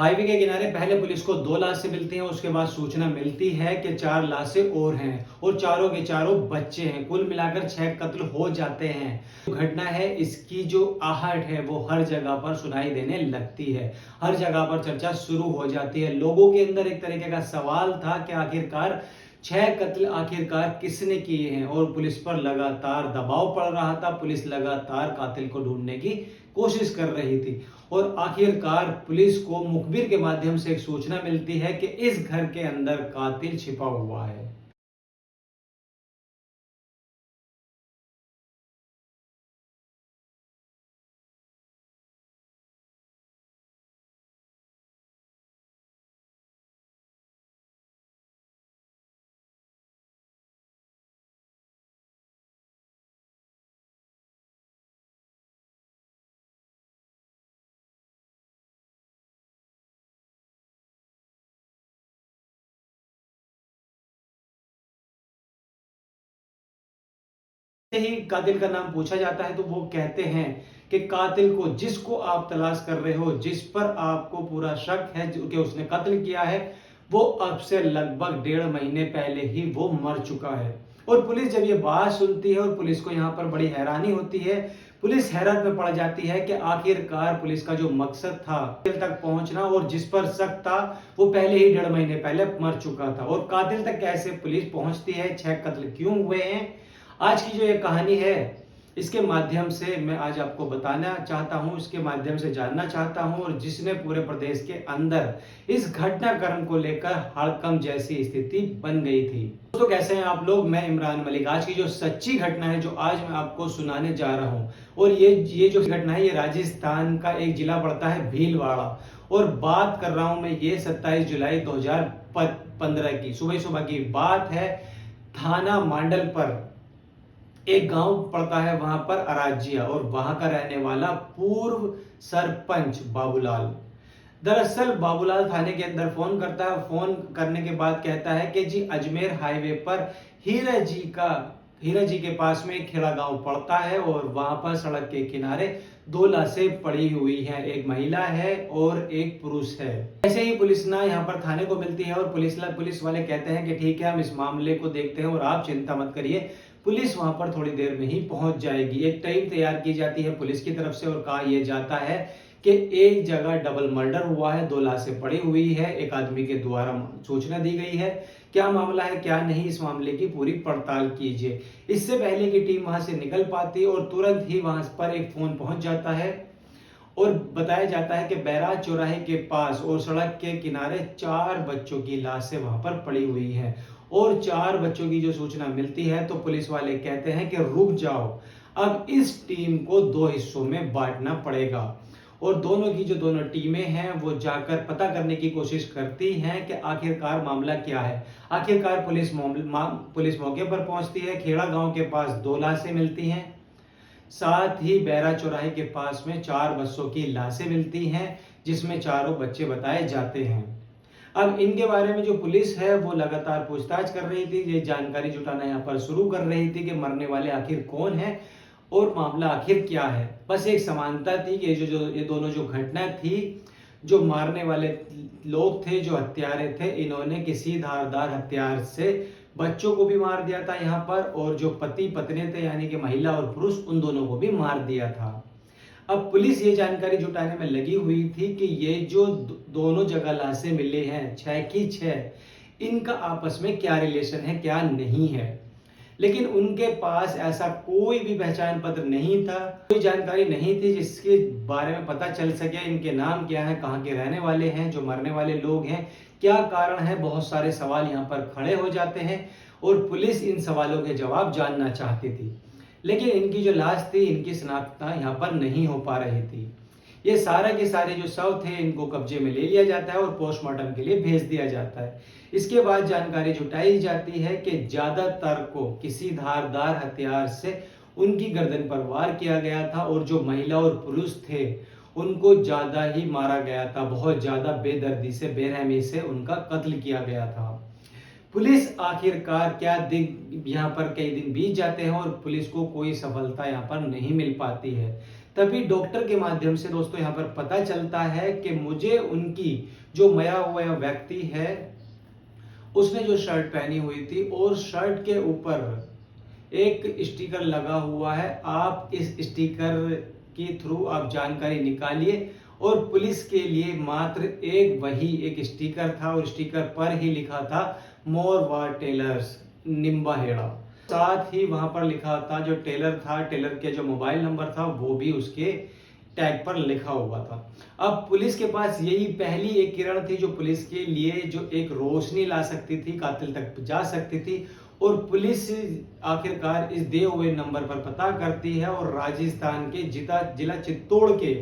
Highway के किनारे पहले पुलिस को 2 लाशें मिलती हैं, उसके बाद सूचना मिलती है कि 4 लाशें और हैं और चारों के चारों बच्चे हैं। कुल मिलाकर 6 कत्ल हो जाते हैं। जो घटना है इसकी जो आहट है वो हर जगह पर सुनाई देने लगती है, हर जगह पर चर्चा शुरू हो जाती है। लोगों के अंदर एक तरीके का सवाल था कि आखिरकार 6 कत्ल आखिरकार किसने किए हैं और पुलिस पर लगातार दबाव पड़ रहा था। पुलिस लगातार कातिल को ढूंढने की कोशिश कर रही थी और आखिरकार पुलिस को मुखबिर के माध्यम से एक सूचना मिलती है कि इस घर के अंदर कातिल छिपा हुआ है। ही कातिल का नाम पूछा जाता है तो वो कहते हैं कि कातिल को जिसको आप तलाश कर रहे हो, जिस पर आपको पूरा शक है कि उसने कत्ल किया है, वो अब से लगभग 1.5 महीने पहले ही वो मर चुका है। और पुलिस जब ये बात सुनती है और पुलिस को यहाँ पर बड़ी हैरानी होती है, पुलिस हैरत में पड़ जाती है कि आखिरकार पुलिस का जो मकसद था कातिल तक पहुंचना और जिस पर शक था वो पहले ही 1.5 महीने पहले मर चुका था। और कातिल तक कैसे पुलिस पहुंचती है, 6 कत्ल क्यों हुए हैं, आज की जो ये कहानी है इसके माध्यम से मैं आज आपको बताना चाहता हूं, इसके माध्यम से जानना चाहता हूं और जिसने पूरे प्रदेश के अंदर इस घटनाक्रम को लेकर हड़कंप जैसी स्थिति बन गई थी। दोस्तों कैसे हैं आप लोग, मैं इमरान मलिक। आज की जो सच्ची घटना है जो आज मैं आपको सुनाने जा रहा हूं और ये जो घटना है ये राजस्थान का एक जिला पड़ता है भीलवाड़ा और बात कर रहा हूं मैं ये 27 जुलाई 2015 की सुबह सुबह की बात है। थाना मांडल पर एक गांव पड़ता है, वहां पर अराजिया और वहां का रहने वाला पूर्व सरपंच बाबूलाल। दरअसल बाबूलाल थाने के अंदर फोन करता है। फोन करने के बाद कहता है कि जी अजमेर हाईवे पर हीरा जी के पास में एक खेड़ा गांव पड़ता है और वहां पर सड़क के किनारे 2 लाशें पड़ी हुई हैं, एक महिला है और एक पुरुष है। ऐसे ही पुलिस ना यहाँ पर थाने को मिलती है और पुलिस वाले कहते हैं कि ठीक है हम इस मामले को देखते हैं और आप चिंता मत करिए, पुलिस वहां पर थोड़ी देर में ही पहुंच जाएगी। एक टीम तैयार की जाती है पुलिस की तरफ से और कहा यह जाता है कि एक जगह डबल मर्डर हुआ है, 2 लाशें पड़ी हुई है, एक आदमी के द्वारा सूचना दी गई है, क्या मामला है क्या नहीं, इस मामले की पूरी पड़ताल कीजिए। इससे पहले की टीम वहां से निकल पाती और तुरंत ही वहां पर एक फोन पहुंच जाता है और बताया जाता है कि बैराज चौराहे के पास और सड़क के किनारे 4 बच्चों की लाशें वहां पर पड़ी हुई हैं और 4 बच्चों की जो सूचना मिलती है तो पुलिस वाले कहते हैं कि रुक जाओ, अब इस टीम को 2 हिस्सों में बांटना पड़ेगा और दोनों की जो दोनों टीमें हैं वो जाकर पता करने की कोशिश करती हैं कि आखिरकार मामला क्या है। आखिरकार पुलिस मौके पर पहुंचती है। खेड़ा गांव के पास 2 लाशें मिलती हैं, साथ ही बैरा चौराहे के पास में 4 बच्चों की लाशें मिलती हैं जिसमें चारों बच्चे बताए जाते हैं। अब इनके बारे में जो पुलिस है वो लगातार पूछताछ कर रही थी, ये जानकारी जुटाना यहाँ पर शुरू कर रही थी कि मरने वाले आखिर कौन है और मामला आखिर क्या है। बस एक समानता थी कि ये दोनों जो घटना थी, जो मारने वाले लोग थे, जो हत्यारे थे, इन्होंने किसी धारदार हथियार से बच्चों को भी मार दिया था यहाँ पर और जो पति पत्नी थे यानी कि महिला और पुरुष उन दोनों को भी मार दिया था। अब पुलिस ये जानकारी जुटाने में लगी हुई थी कि ये जो दोनों जगह लाशें मिली हैं 6 की 6, इनका आपस में क्या रिलेशन है क्या नहीं है, लेकिन उनके पास ऐसा कोई भी पहचान पत्र नहीं था, कोई जानकारी नहीं थी जिसके बारे में पता चल सके इनके नाम क्या है, कहाँ के रहने वाले हैं, जो मरने वाले लोग हैं क्या कारण है। बहुत सारे सवाल यहाँ पर खड़े हो जाते हैं और पुलिस इन सवालों के जवाब जानना चाहती थी, लेकिन इनकी जो लाश थी इनकी शनाख्त यहाँ पर नहीं हो पा रही थी। ये सारे के सारे जो शव थे इनको कब्जे में ले लिया जाता है और पोस्टमार्टम के लिए भेज दिया जाता है। इसके बाद जानकारी जुटाई जाती है कि ज्यादातर को किसी धारदार हथियार से उनकी गर्दन पर वार किया गया था और जो महिला और पुरुष थे उनको ज्यादा ही मारा गया था, बहुत ज्यादा बेदर्दी से बेरहमी से उनका कत्ल किया गया था। पुलिस आखिरकार क्या दिन यहाँ पर कई दिन बीत जाते हैं और पुलिस को कोई सफलता यहाँ पर नहीं मिल पाती है। तभी डॉक्टर के माध्यम से दोस्तों यहाँ पर पता चलता है कि मुझे उनकी जो मरा हुआ व्यक्ति है उसने जो शर्ट पहनी हुई थी और शर्ट के ऊपर एक स्टिकर लगा हुआ है। आप इस स्टिकर के थ्रू आप जानकारी निकालिए और पुलिस के लिए मात्र एक स्टिकर था और स्टिकर पर ही लिखा था मोर वार टेलर्स निम्बाहेड़ा। साथ ही वहां पर लिखा था जो टेलर था, टेलर के जो मोबाइल नंबर था वो भी उसके टैग पर लिखा हुआ था। अब पुलिस के पास यही पहली एक किरण थी जो पुलिस के लिए जो एक रोशनी ला सकती थी, कातिल तक जा सकती थी। और पुलिस आखिरकार इस दिए हुए नंबर पर पता करती है और राजस्थान के जिला चित्तौड़ के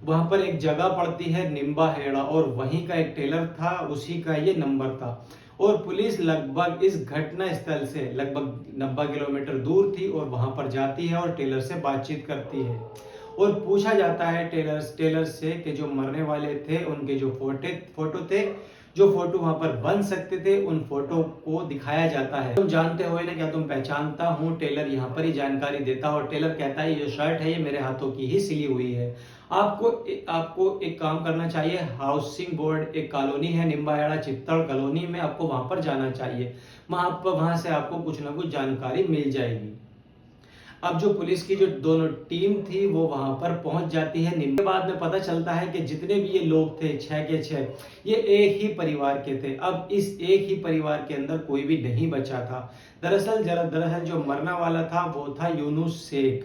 वहां पर एक जगह पड़ती है निम्बाहेड़ा और वहीं का एक टेलर था, उसी का ये नंबर था। और पुलिस लगभग इस घटना स्थल से लगभग 90 किलोमीटर दूर थी और वहां पर जाती है और टेलर से बातचीत करती है और पूछा जाता है टेलर से कि जो मरने वाले थे उनके जो फोटो थे, जो फोटो वहां पर बन सकते थे, उन फोटो को दिखाया जाता है। तुम जानते हो ना, क्या तुम पहचानता हूँ? टेलर यहाँ पर ही जानकारी देता है और टेलर कहता है ये जो शर्ट है ये मेरे हाथों की ही सिली हुई है। आपको एक काम करना चाहिए, हाउसिंग बोर्ड एक कॉलोनी है निम्बाहेड़ा चित्तौड़ कॉलोनी में, आपको वहां पर जाना चाहिए। वहां से आपको कुछ ना कुछ जानकारी मिल जाएगी। अब जो पुलिस की जो दोनों टीम थी वो वहां पर पहुंच जाती है। के बाद में पता चलता है कि जितने भी ये लोग थे 6 के 6 ये एक ही परिवार के थे। अब इस एक ही परिवार के अंदर कोई भी नहीं बचा था। दरअसल जो मरने वाला था वो था यूनुस शेख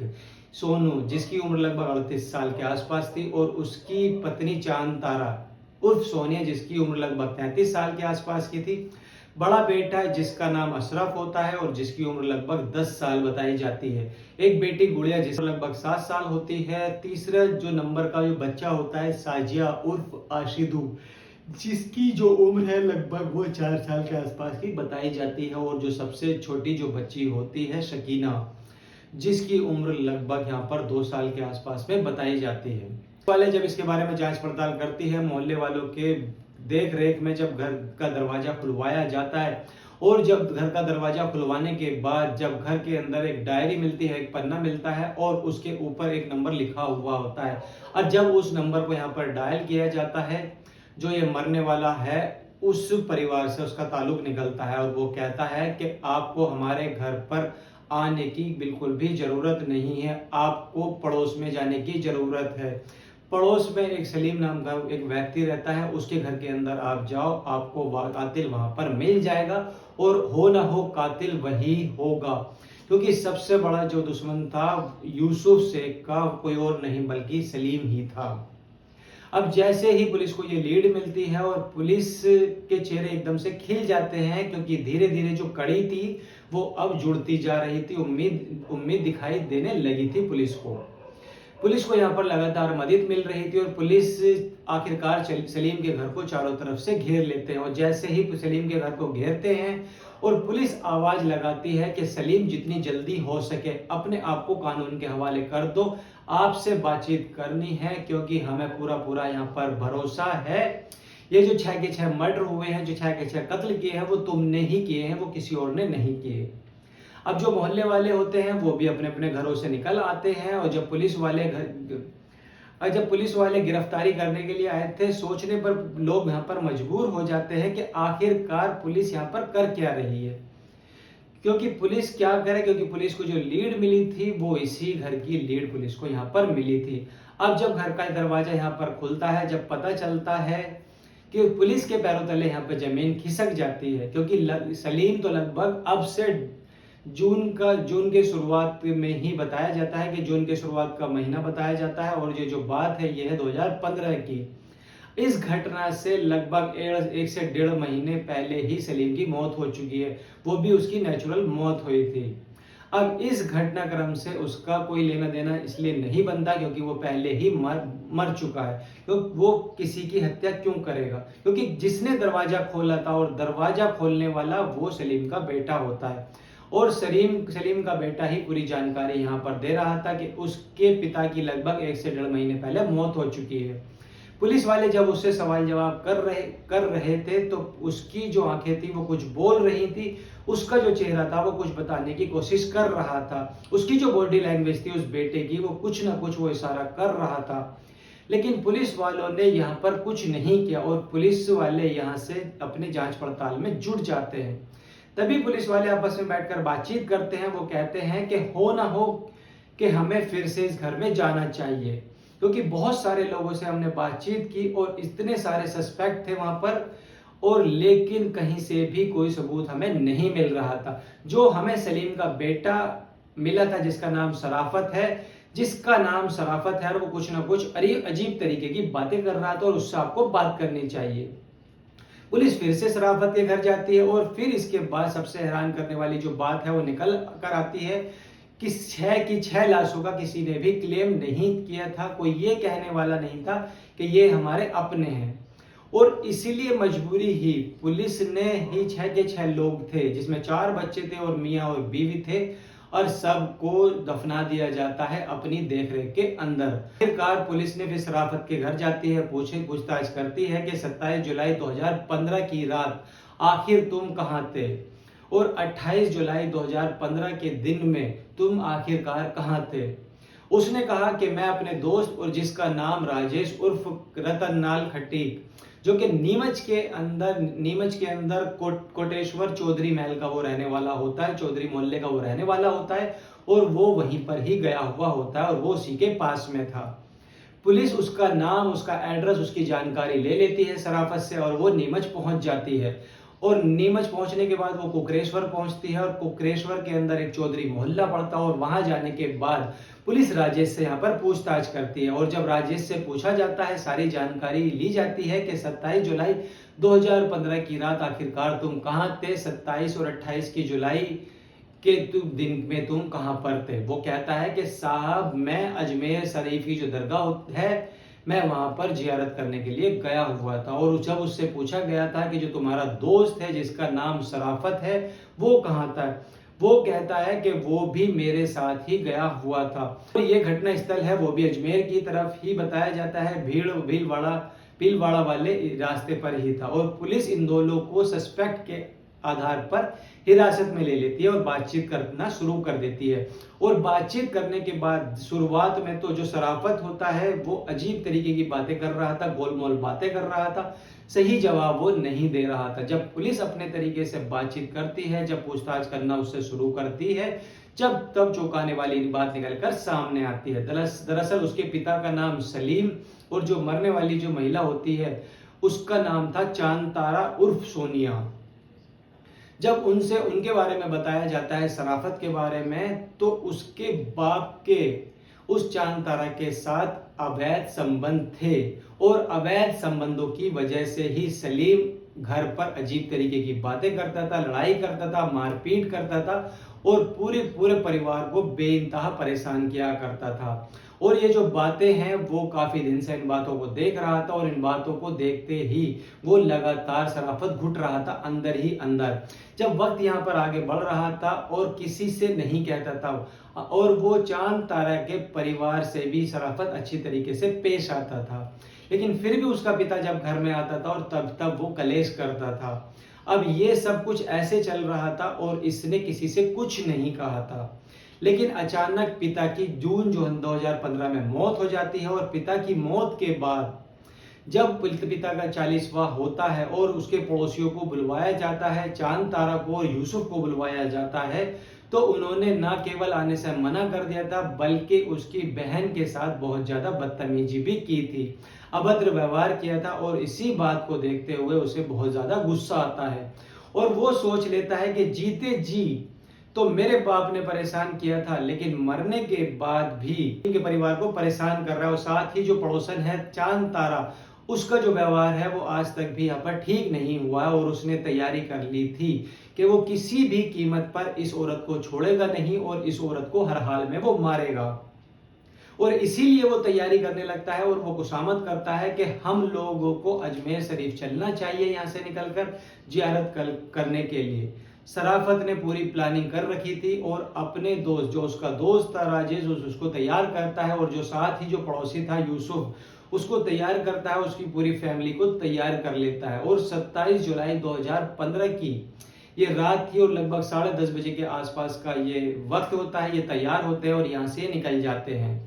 सोनू, जिसकी उम्र लगभग 38 साल के आसपास थी और उसकी पत्नी चांद तारा उर्फ सोनिया जिसकी उम्र लगभग 33 साल के आसपास की थी। बड़ा बेटा है जिसका नाम अशरफ होता है और जिसकी उम्र लगभग 10 साल बताई जाती है। एक बेटी गुड़िया जिसकी लगभग 7 साल होती है। तीसरा जो नंबर का जो बच्चा होता है साजिया उर्फ आशिदू, जिसकी जो उम्र है लगभग वो 4 साल के आसपास की बताई जाती है। और जो सबसे छोटी जो बच्ची होती है शकीना, जिसकी उम्र लगभग यहाँ पर 2 साल के आसपास में बताई जाती है। वाले जब इसके बारे में जांच पड़ताल करती है, मोहल्ले वालों के देख रेख में जब घर का दरवाजा खुलवाया जाता है और जब घर का दरवाजा खुलवाने के बाद जब घर के अंदर एक डायरी मिलती है, एक पन्ना मिलता है और उसके ऊपर एक नंबर लिखा हुआ होता है। और जब उस नंबर को यहाँ पर डायल किया जाता है, जो ये मरने वाला है उस परिवार से उसका ताल्लुक निकलता है और वो कहता है कि आपको हमारे घर पर आने की बिल्कुल भी जरूरत नहीं है, आपको पड़ोस में जाने की जरूरत है। पड़ोस में एक सलीम नाम का एक व्यक्ति रहता है, उसके घर के अंदर आप जाओ, आपको कातिल वहां पर मिल जाएगा और हो ना हो कातिल वही होगा, क्योंकि सबसे बड़ा जो दुश्मन था यूसुफ शेख का कोई और नहीं बल्कि सलीम ही था। अब जैसे ही पुलिस को ये लीड मिलती है और पुलिस के चेहरे एकदम से खिल जाते हैं, क्योंकि धीरे धीरे जो कड़ी थी वो अब जुड़ती जा रही थी, उम्मीद दिखाई देने लगी थी पुलिस को यहाँ पर लगातार मदद मिल रही थी और पुलिस आखिरकार सलीम के घर को चारों तरफ से घेर लेते हैं। और जैसे ही सलीम के घर को घेरते हैं और पुलिस आवाज लगाती है कि सलीम जितनी जल्दी हो सके अपने आप को कानून के हवाले कर दो, आपसे बातचीत करनी है, क्योंकि हमें पूरा यहाँ पर भरोसा है ये जो 6 के 6 मर्डर हुए हैं, जो 6 के 6 कत्ल किए हैं वो तुमने ही किए हैं, वो किसी और ने नहीं किए। अब जो मोहल्ले वाले होते हैं वो भी अपने अपने घरों से निकल आते हैं और जब पुलिस वाले गिरफ्तारी करने के लिए आए थे, सोचने पर लोग यहाँ पर मजबूर हो जाते हैं कि आखिरकार पुलिस यहाँ पर कर क्या रही है, क्योंकि पुलिस क्या करे, क्योंकि पुलिस को जो लीड मिली थी वो इसी घर की लीड पुलिस को यहाँ पर मिली थी। अब जब घर का दरवाजा यहाँ पर खुलता है, जब पता चलता है कि पुलिस के पैरों तले यहाँ पर जमीन खिसक जाती है, क्योंकि सलीम तो लगभग अब से जून के शुरुआत में ही बताया जाता है कि जून के शुरुआत का महीना बताया जाता है और ये जो बात है ये है 2015 की। इस घटना से लगभग 1 से 1.5 महीने पहले ही सलीम की मौत हो चुकी है, वो भी उसकी नेचुरल मौत हुई थी। अब इस घटनाक्रम से उसका कोई लेना देना इसलिए नहीं बनता क्योंकि वो पहले ही मर चुका है, तो वो किसी की हत्या क्यों करेगा, क्योंकि जिसने दरवाजा खोला था और दरवाजा खोलने वाला वो सलीम का बेटा होता है और सलीम का बेटा ही पूरी जानकारी यहाँ पर दे रहा था कि उसके पिता की लगभग 1 से 1.5 महीने पहले मौत हो चुकी है। पुलिस वाले जब उससे सवाल जवाब कर रहे थे तो उसकी जो आंखें थी वो कुछ बोल रही थी, उसका जो चेहरा था वो कुछ बताने की कोशिश कर रहा था, उसकी जो बॉडी लैंग्वेज थी उस बेटे की वो कुछ ना कुछ वो इशारा कर रहा था। लेकिन पुलिस वालों ने यहाँ पर कुछ नहीं किया और पुलिस वाले यहाँ से अपनी जांच पड़ताल में जुट जाते हैं। तभी पुलिस वाले आपस में बैठकर बातचीत करते हैं। वो कहते हैं कि हो ना हो कि हमें फिर से इस घर में जाना चाहिए, क्योंकि बहुत सारे लोगों से हमने बातचीत की और इतने सारे सस्पेक्ट थे वहां पर, और लेकिन कहीं से भी कोई सबूत हमें नहीं मिल रहा था। जो हमें सलीम का बेटा मिला था जिसका नाम शराफत है और वो कुछ ना कुछ अजीब तरीके की बातें कर रहा था और उससे आपको बात करनी चाहिए। पुलिस फिर से शराफत के घर जाती है और फिर इसके बाद सबसे हैरान करने वाली जो बात है वो निकल कर आती है कि 6 लाशों का किसी ने भी क्लेम नहीं किया था। कोई ये कहने वाला नहीं था कि ये हमारे अपने हैं, और इसीलिए मजबूरी ही पुलिस ने ही 6 के 6 लोग थे, जिसमें 4 बच्चे थे और मियाँ और बीवी थे, और सबको दफना दिया जाता है अपनी देखरेख के अंदर। आखिरकार पुलिस ने फिर शराफत के घर जाती है, पूछताछ करती है कि 27 जुलाई 2015 की रात आखिर तुम कहाँ थे, और 28 जुलाई 2015 के दिन में तुम आखिरकार कहाँ थे। उसने कहा कि मैं अपने दोस्त और जिसका नाम राजेश उर्फ रतनलाल खटीक, जो कि नीमच के अंदर कोटेश्वर चौधरी महल का वो रहने वाला होता है, चौधरी मोहल्ले का वो रहने वाला होता है, और वो वहीं पर ही गया हुआ होता है और वो उसी के पास में था। पुलिस उसका नाम, उसका एड्रेस, उसकी जानकारी ले लेती है शराफत से और वो नीमच पहुंच जाती है। और नीमच पहुंचने के बाद वो कुकरेश्वर पहुंचती है और कुकरेश्वर के अंदर एक चौधरी मोहल्ला पड़ता है, और वहां जाने के बाद पुलिस राजेश से यहाँ पर पूछताछ करती है। और जब राजेश से पूछा जाता है, सारी जानकारी ली जाती है कि 27 जुलाई 2015 की रात आखिरकार तुम कहाँ थे, 27 और 28 की जुलाई के दिन में तुम कहाँ पर थे। वो कहता है कि साहब मैं अजमेर शरीफ की जो दरगाह है मैं वहां पर जियारत करने के लिए गया हुआ था। और जब उससे पूछा गया था कि जो तुम्हारा दोस्त है जिसका नाम शराफत है वो कहाँ था, वो कहता है कि वो भी मेरे साथ ही गया हुआ था। और ये घटना स्थल है वो भी अजमेर की तरफ ही बताया जाता है, भीलवाड़ा वाले रास्ते पर ही था। और पुलिस इन दो लोग को सस्पेक्ट के आधार पर हिरासत में ले लेती है और बातचीत करना शुरू कर देती है। और बातचीत करने के बाद शुरुआत में तो जो शराफत होता है वो अजीब तरीके की बातें कर रहा था, गोलमोल बातें कर रहा था, सही जवाब वो नहीं दे रहा था। जब पुलिस अपने तरीके से बातचीत करती है, जब पूछताछ करना उससे शुरू करती है, तब चौंकाने वाली बात निकलकर सामने आती है। दरअसल उसके पिता का नाम सलीम और जो मरने वाली जो महिला होती है उसका नाम था चांद तारा उर्फ सोनिया। जब उनसे उनके बारे में बताया जाता है, शराफत के बारे में, तो उसके बाप के उस चांद तारा के साथ अवैध संबंध थे और अवैध संबंधों की वजह से ही सलीम घर पर अजीब तरीके की बातें करता था, लड़ाई करता था, मारपीट करता था और पूरे परिवार को बेइंतहा परेशान किया करता था। और ये जो बातें हैं वो काफी दिन से इन बातों को देख रहा था और इन बातों को देखते ही वो लगातार शराफत घुट रहा था अंदर ही अंदर। जब वक्त यहाँ पर आगे बढ़ रहा था और किसी से नहीं कहता था, और वो चांद तारा के परिवार से भी शराफत अच्छी तरीके से पेश आता था, लेकिन फिर भी उसका पिता जब घर में आता था और तब वो कलेश करता था। अब ये सब कुछ ऐसे चल रहा था और इसने किसी से कुछ नहीं कहा था। लेकिन अचानक पिता की जून 2015 में मौत हो जाती है और पिता की मौत के बाद जब पिता का 40वां होता है और उसके पड़ोसियों को बुलवाया जाता है, चांद तारा को और यूसुफ को बुलवाया जाता है, तो उन्होंने न केवल आने से मना कर दिया था बल्कि उसकी बहन के साथ बहुत ज्यादा बदतमीजी भी की थी, अभद्र व्यवहार किया था। और इसी बात को देखते हुए उसे बहुत ज्यादा गुस्सा आता है और वो सोच लेता है कि जीते जी तो मेरे बाप ने परेशान किया था, लेकिन मरने के बाद भी इनके परिवार को परेशान कर रहा है। और साथ ही जो पड़ोसन है चांद तारा, उसका जो व्यवहार है वो आज तक भी यहाँ पर ठीक नहीं हुआ है। और उसने तैयारी कर ली थी कि वो किसी भी कीमत पर इस औरत को छोड़ेगा नहीं और इस औरत को हर हाल में वो मारेगा। और इसीलिए वो तैयारी करने लगता है और वो खुशामद करता है कि हम लोगों को अजमेर शरीफ चलना चाहिए यहाँ से निकलकर जियारत करने के लिए। शराफत ने पूरी प्लानिंग कर रखी थी और अपने दोस्त, जो उसका दोस्त था राजेश, उसको तैयार करता है। और जो साथ ही जो पड़ोसी था यूसुफ, उसको तैयार करता है, उसकी पूरी फैमिली को तैयार कर लेता है। और 27 जुलाई 2015 की ये रात थी और लगभग 10:30 बजे के आसपास का ये वक्त होता है। ये तैयार होते हैं और यहाँ से निकल जाते हैं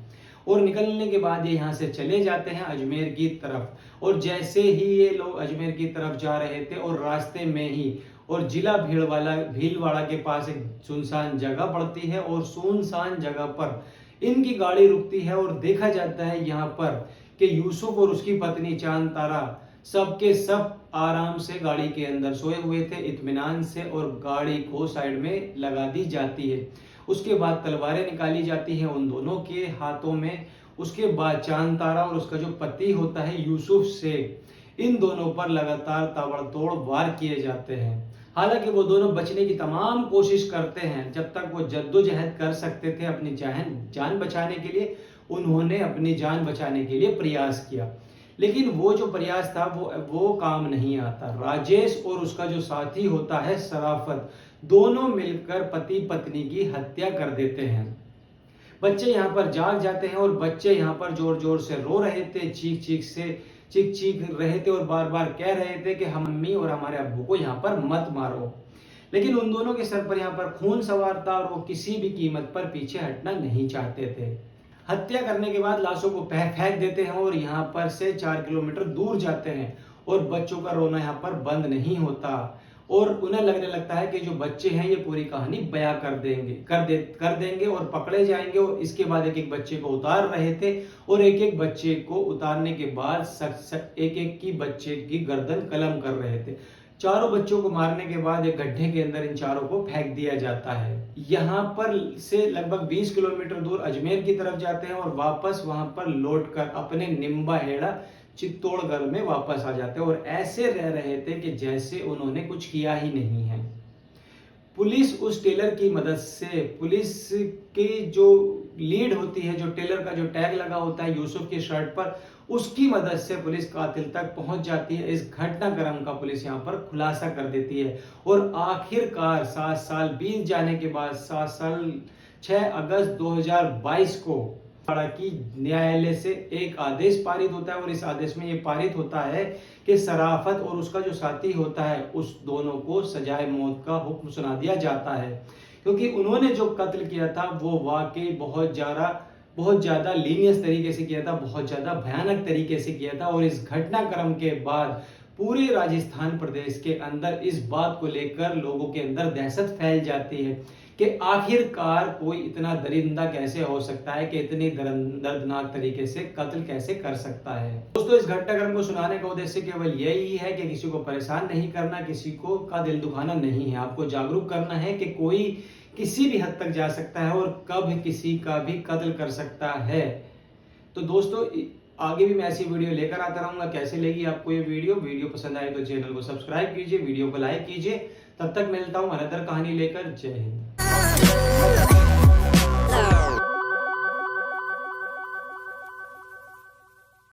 और निकलने के बाद ये यहाँ से चले जाते हैं अजमेर की तरफ। और जैसे ही ये लोग अजमेर की तरफ जा रहे थे और रास्ते में ही और जिला भीलवाड़ा के पास एक सुनसान जगह पड़ती है और सुनसान जगह पर इनकी गाड़ी रुकती है और देखा जाता है यहाँ पर कि यूसुफ और उसकी पत्नी चांद तारा सबके सब आराम से गाड़ी के अंदर सोए हुए थे इत्मीनान से, और गाड़ी को साइड में लगा दी जाती है। उसके बाद तलवारें निकाली जाती हैं उन दोनों के हाथों में। उसके बाद चांद तारा और उसका जो पति होता है यूसुफ से इन दोनों पर लगातार ताबड़तोड़ वार किए जाते हैं। हालांकि वो दोनों बचने की तमाम कोशिश करते हैं। जब तक वो जद्दोजहद कर सकते थे अपनी जान बचाने के लिए, उन्होंने अपनी जान बचाने के लिए प्रयास किया, लेकिन वो जो प्रयास था वो काम नहीं आता। राजेश और उसका जो साथी होता है सराफत, दोनों मिलकर पति पत्नी की हत्या कर देते हैं। बच्चे यहाँ पर जाग जाते हैं और बच्चे यहाँ पर जोर जोर से रो रहे थे, चीख रहे थे और बार बार कह रहे थे कि हम मम्मी और हमारे अब्बू को यहाँ पर मत मारो। लेकिन उन दोनों के सर पर यहाँ पर खून सवार था और वो किसी भी कीमत पर पीछे हटना नहीं चाहते थे। हत्या करने के बाद लाशों को फेंक देते हैं और यहाँ पर से 4 किलोमीटर दूर जाते हैं और बच्चों का रोना यहाँ पर बंद नहीं होता और उन्हें लगने लगता है कि जो बच्चे हैं ये पूरी कहानी बयां कर देंगे और पकड़े जाएंगे। और इसके बाद एक एक बच्चे को उतार रहे थे और एक एक बच्चे को उतारने के बाद एक एक की बच्चे की गर्दन कलम कर रहे थे। चारों बच्चों को मारने के बाद एक गड्ढे के अंदर इन चारों को फेंक दिया जाता है। यहाँ पर से लगभग 20 किलोमीटर दूर अजमेर की तरफ जाते हैं और वापस वहां पर लौटकर अपने निम्बा हेड़ा चित्तौड़गढ़ में वापस आ जाते हैं और ऐसे रह रहे थे कि जैसे उन्होंने कुछ किया ही नहीं है। पुलिस उस टेलर की मदद से, पुलिस की जो लीड होती है, जो टेलर का जो टैग लगा होता है यूसुफ की शर्ट पर, उसकी मदद से पुलिस कातिल तक पहुंच जाती है। इस घटनाक्रम का पुलिस यहाँ पर खुलासा कर देती है और आखिरकार 7 साल बीत जाने के बाद 6 अगस्त 2022 को की न्यायालय से एक आदेश पारित होता है और इस आदेश में ये पारित होता है कि सराफत और उसका जो साथी होता है उस दोनों को सजाए मौत का हुक्म सुना दिया जाता है, क्योंकि उन्होंने जो कत्ल किया था वो वाकई बहुत ज्यादा लीनियस तरीके से किया था, बहुत ज्यादा भयानक तरीके से किया था। और इस घटनाक्रम के बाद पूरे राजस्थान प्रदेश के अंदर इस बात को लेकर लोगों के अंदर दहशत फैल जाती है कि आखिरकार कोई इतना दरिंदा कैसे हो सकता है कि इतनी दर्दनाक तरीके से कत्ल कैसे कर सकता है। दोस्तों, इस घटनाक्रम को सुनाने का उद्देश्य केवल यही है कि किसी को परेशान नहीं करना, किसी को का दिल दुखाना नहीं है। आपको जागरूक करना है कि कोई किसी भी हद तक जा सकता है और कब किसी का भी कत्ल कर सकता है। तो दोस्तों, आगे भी मैं ऐसी वीडियो लेकर आता रहूंगा। कैसे लगी आपको ये वीडियो पसंद आए तो चैनल को सब्सक्राइब कीजिए, वीडियो को लाइक कीजिए। तब तक मिलता हूं अनदर कहानी लेकर। जय हिंद।